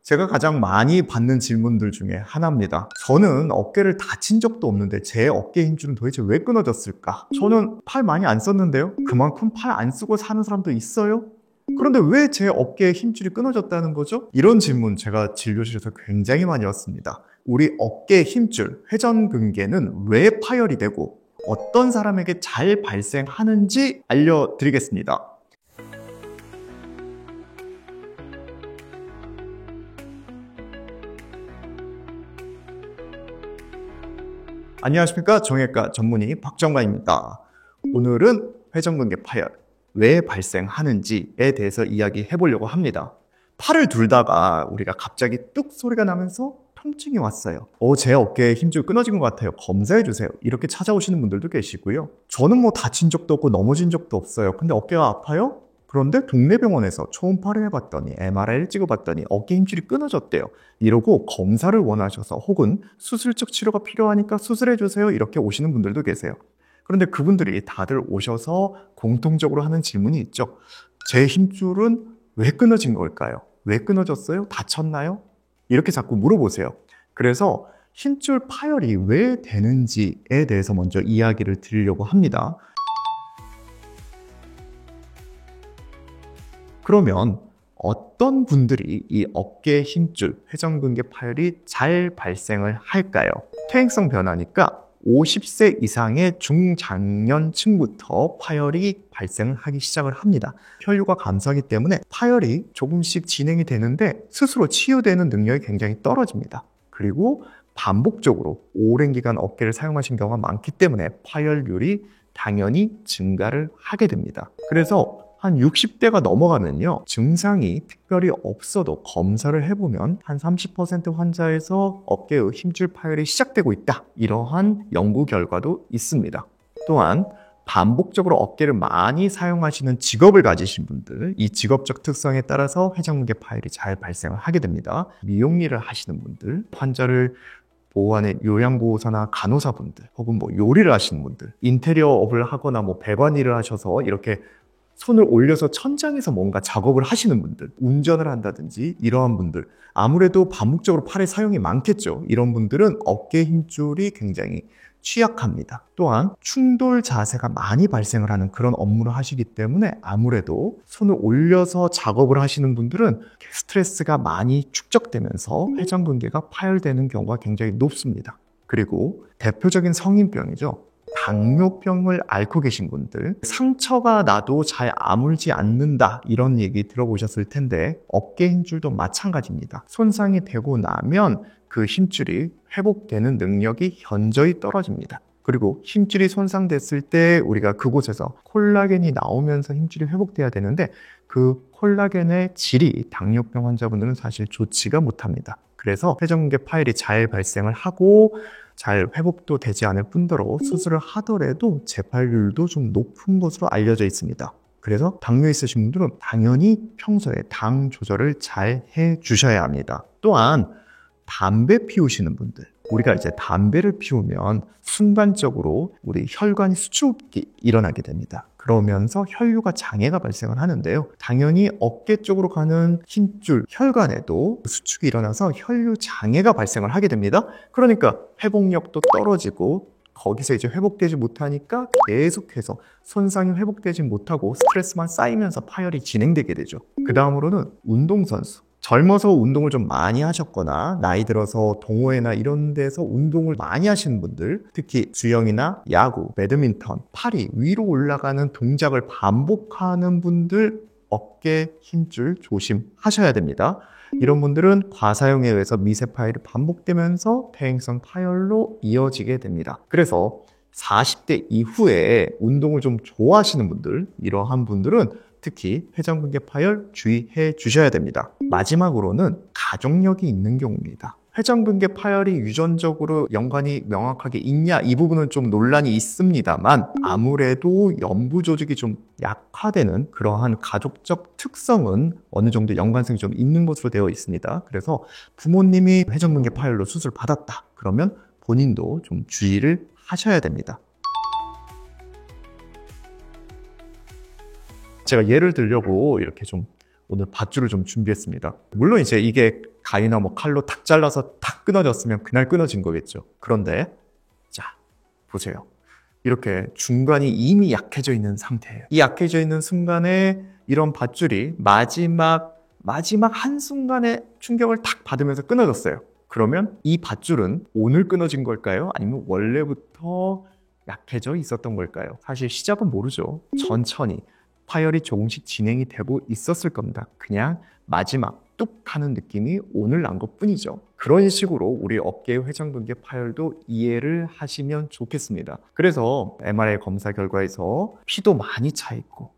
제가 가장 많이 받는 질문들 중에 하나입니다. 저는 어깨를 다친 적도 없는데 제 어깨 힘줄은 도대체 왜 끊어졌을까? 저는 팔 많이 안 썼는데요? 그만큼 팔 안 쓰고 사는 사람도 있어요? 그런데 왜 제 어깨에 힘줄이 끊어졌다는 거죠? 이런 질문 제가 진료실에서 굉장히 많이 왔습니다. 우리 어깨 힘줄, 회전근개는 왜 파열이 되고 어떤 사람에게 잘 발생하는지 알려드리겠습니다. 안녕하십니까, 정형외과 전문의 박정관입니다. 오늘은 회전근개 파열 왜 발생하는지에 대해서 이야기해 보려고 합니다. 팔을 들다가 우리가 갑자기 뚝 소리가 나면서 통증이 왔어요. 제 어깨에 힘줄 끊어진 것 같아요. 검사해 주세요. 이렇게 찾아오시는 분들도 계시고요. 저는 뭐 다친 적도 없고 넘어진 적도 없어요. 근데 어깨가 아파요? 그런데 동네 병원에서 초음파를 해봤더니 MRI를 찍어봤더니 어깨 힘줄이 끊어졌대요. 이러고 검사를 원하셔서 혹은 수술적 치료가 필요하니까 수술해주세요. 이렇게 오시는 분들도 계세요. 그런데 그분들이 다들 오셔서 공통적으로 하는 질문이 있죠. 제 힘줄은 왜 끊어진 걸까요? 왜 끊어졌어요? 다쳤나요? 이렇게 자꾸 물어보세요. 그래서 힘줄 파열이 왜 되는지에 대해서 먼저 이야기를 드리려고 합니다. 그러면 어떤 분들이 이 어깨 힘줄, 회전근개 파열이 잘 발생을 할까요? 퇴행성 변화니까 50세 이상의 중장년층부터 파열이 발생을 하기 시작을 합니다. 혈류가 감소하기 때문에 파열이 조금씩 진행이 되는데 스스로 치유되는 능력이 굉장히 떨어집니다. 그리고 반복적으로 오랜 기간 어깨를 사용하신 경우가 많기 때문에 파열률이 당연히 증가를 하게 됩니다. 그래서 한 60대가 넘어가면요, 증상이 특별히 없어도 검사를 해보면 한 30% 환자에서 어깨의 힘줄 파열이 시작되고 있다, 이러한 연구 결과도 있습니다. 또한 반복적으로 어깨를 많이 사용하시는 직업을 가지신 분들, 이 직업적 특성에 따라서 회전근개 파열이 잘 발생을 하게 됩니다. 미용 일을 하시는 분들, 환자를 보호하는 요양보호사나 간호사분들, 혹은 뭐 요리를 하시는 분들, 인테리어업을 하거나 뭐 배관 일을 하셔서 이렇게 손을 올려서 천장에서 뭔가 작업을 하시는 분들, 운전을 한다든지 이러한 분들, 아무래도 반복적으로 팔의 사용이 많겠죠. 이런 분들은 어깨 힘줄이 굉장히 취약합니다. 또한 충돌 자세가 많이 발생을 하는 그런 업무를 하시기 때문에 아무래도 손을 올려서 작업을 하시는 분들은 스트레스가 많이 축적되면서 회전근개가 파열되는 경우가 굉장히 높습니다. 그리고 대표적인 성인병이죠. 당뇨병을 앓고 계신 분들, 상처가 나도 잘 아물지 않는다, 이런 얘기 들어보셨을 텐데 어깨 힘줄도 마찬가지입니다. 손상이 되고 나면 그 힘줄이 회복되는 능력이 현저히 떨어집니다. 그리고 힘줄이 손상됐을 때 우리가 그곳에서 콜라겐이 나오면서 힘줄이 회복돼야 되는데 그 콜라겐의 질이 당뇨병 환자분들은 사실 좋지가 못합니다. 그래서 회전근개 파열이 잘 발생을 하고 잘 회복도 되지 않을 뿐더러 수술을 하더라도 재발률도 좀 높은 것으로 알려져 있습니다. 그래서 당뇨 있으신 분들은 당연히 평소에 당 조절을 잘 해주셔야 합니다. 또한 담배 피우시는 분들, 우리가 이제 담배를 피우면 순간적으로 우리 혈관이 수축이 일어나게 됩니다. 그러면서 혈류가 장애가 발생을 하는데요. 당연히 어깨 쪽으로 가는 힘줄, 혈관에도 수축이 일어나서 혈류 장애가 발생을 하게 됩니다. 그러니까 회복력도 떨어지고 거기서 이제 회복되지 못하니까 계속해서 손상이 회복되지 못하고 스트레스만 쌓이면서 파열이 진행되게 되죠. 그 다음으로는 운동선수. 젊어서 운동을 좀 많이 하셨거나 나이 들어서 동호회나 이런 데서 운동을 많이 하시는 분들, 특히 수영이나 야구, 배드민턴, 팔이 위로 올라가는 동작을 반복하는 분들 어깨 힘줄 조심하셔야 됩니다. 이런 분들은 과사용에 의해서 미세 파열이 반복되면서 퇴행성 파열로 이어지게 됩니다. 그래서 40대 이후에 운동을 좀 좋아하시는 분들, 이러한 분들은 특히 회전근개 파열 주의해 주셔야 됩니다. 마지막으로는 가족력이 있는 경우입니다. 회전근개 파열이 유전적으로 연관이 명확하게 있냐, 이 부분은 좀 논란이 있습니다만 아무래도 연부 조직이 좀 약화되는 그러한 가족적 특성은 어느 정도 연관성이 좀 있는 것으로 되어 있습니다. 그래서 부모님이 회전근개 파열로 수술 받았다 그러면 본인도 좀 주의를 하셔야 됩니다. 제가 예를 들려고 이렇게 좀 오늘 밧줄을 좀 준비했습니다. 물론 이제 이게 가위나 뭐 칼로 탁 잘라서 탁 끊어졌으면 그날 끊어진 거겠죠. 그런데 자, 보세요. 이렇게 중간이 이미 약해져 있는 상태예요. 이 약해져 있는 순간에 이런 밧줄이 마지막 한순간에 충격을 탁 받으면서 끊어졌어요. 그러면 이 밧줄은 오늘 끊어진 걸까요? 아니면 원래부터 약해져 있었던 걸까요? 사실 시작은 모르죠. 천천히 파열이 조금씩 진행이 되고 있었을 겁니다. 그냥 마지막 뚝 하는 느낌이 오늘 난 것뿐이죠. 그런 식으로 우리 어깨의 회전근개 파열도 이해를 하시면 좋겠습니다. 그래서 MRI 검사 결과에서 피도 많이 차 있고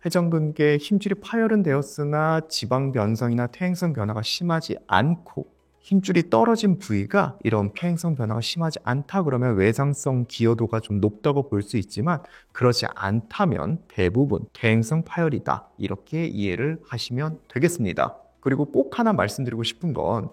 회전근개 힘줄이 파열은 되었으나 지방 변성이나 퇴행성 변화가 심하지 않고 힘줄이 떨어진 부위가 이런 퇴행성 변화가 심하지 않다 그러면 외상성 기여도가 좀 높다고 볼 수 있지만 그렇지 않다면 대부분 퇴행성 파열이다 이렇게 이해를 하시면 되겠습니다. 그리고 꼭 하나 말씀드리고 싶은 건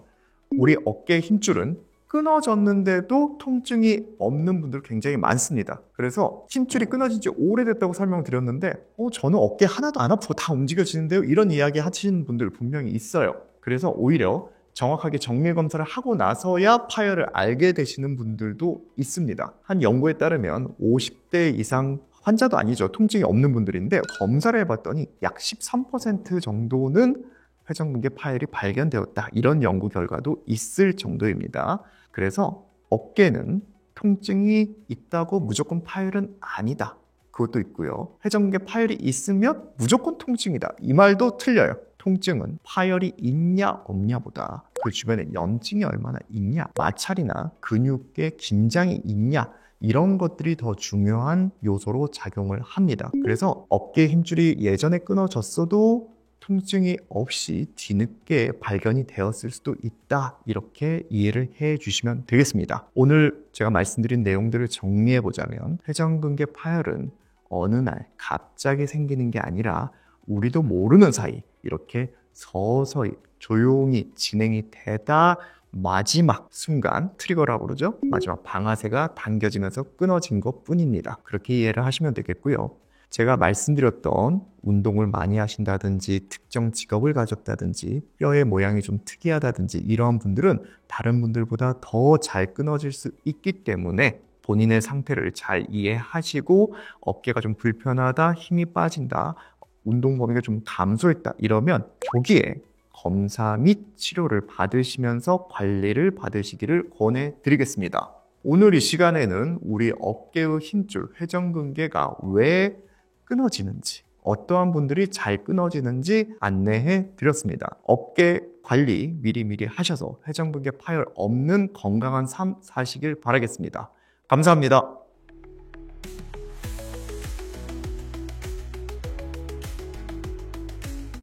우리 어깨의 힘줄은 끊어졌는데도 통증이 없는 분들 굉장히 많습니다. 그래서 힘줄이 끊어진 지 오래됐다고 설명드렸는데 저는 어깨 하나도 안 아프고 다 움직여지는데요 이런 이야기 하시는 분들 분명히 있어요. 그래서 오히려 정확하게 정밀 검사를 하고 나서야 파열을 알게 되시는 분들도 있습니다. 한 연구에 따르면 50대 이상 환자도 아니죠. 통증이 없는 분들인데 검사를 해봤더니 약 13% 정도는 회전근개 파열이 발견되었다. 이런 연구 결과도 있을 정도입니다. 그래서 어깨는 통증이 있다고 무조건 파열은 아니다. 그것도 있고요. 회전근개 파열이 있으면 무조건 통증이다. 이 말도 틀려요. 통증은 파열이 있냐 없냐보다 그 주변에 염증이 얼마나 있냐, 마찰이나 근육의 긴장이 있냐 이런 것들이 더 중요한 요소로 작용을 합니다. 그래서 어깨 힘줄이 예전에 끊어졌어도 통증이 없이 뒤늦게 발견이 되었을 수도 있다. 이렇게 이해를 해 주시면 되겠습니다. 오늘 제가 말씀드린 내용들을 정리해 보자면 회전근개 파열은 어느 날 갑자기 생기는 게 아니라 우리도 모르는 사이 이렇게 서서히 조용히 진행이 되다 마지막 순간 트리거라고 그러죠. 마지막 방아쇠가 당겨지면서 끊어진 것 뿐입니다. 그렇게 이해를 하시면 되겠고요. 제가 말씀드렸던 운동을 많이 하신다든지 특정 직업을 가졌다든지 뼈의 모양이 좀 특이하다든지 이러한 분들은 다른 분들보다 더 잘 끊어질 수 있기 때문에 본인의 상태를 잘 이해하시고 어깨가 좀 불편하다, 힘이 빠진다, 운동 범위가 좀 감소했다 이러면 조기에 검사 및 치료를 받으시면서 관리를 받으시기를 권해드리겠습니다. 오늘 이 시간에는 우리 어깨의 힘줄, 회전근개가 왜 끊어지는지, 어떠한 분들이 잘 끊어지는지 안내해 드렸습니다. 어깨 관리 미리미리 하셔서 회전근개 파열 없는 건강한 삶 사시길 바라겠습니다. 감사합니다.